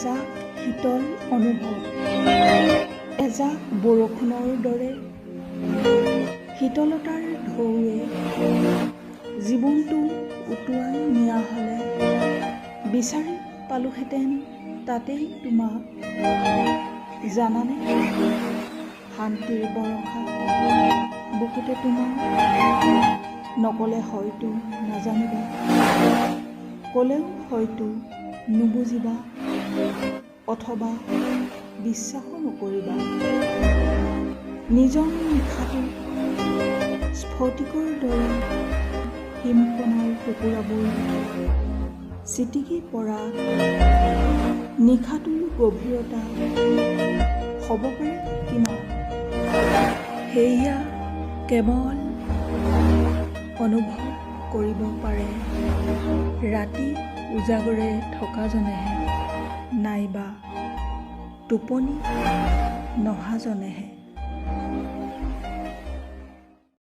এজাক শীতল অনুভৱ, এজাক বৰষুণৰ দৰে শীতলতাৰ ঢৌৱে জীৱনটো উটুৱাই নিয়া হ'লে বিচাৰি পালোহেঁতেন তাতেই তোমাক। জানানে শান্তিৰ বৰষা বুকুতে তোমাৰ, নকলে হয়তো নাজানিবা, ক'লেও হয়তো নুবুজিবা অথবা বিশ্বাসো নকৰিবা। নিজৰ নিশাটো স্ফটিকৰ দৰে হিমকণাৰ টুকুৰাবোৰ ছিটিকি পৰা নিশাটোৰ গভীৰতা হ'ব পাৰে কিমান। সেয়া কেৱল অনুভৱ কৰিব পাৰে ৰাতি উজাগৰে থকাজনেহে, নাইবা টোপনি নহাজনেহে।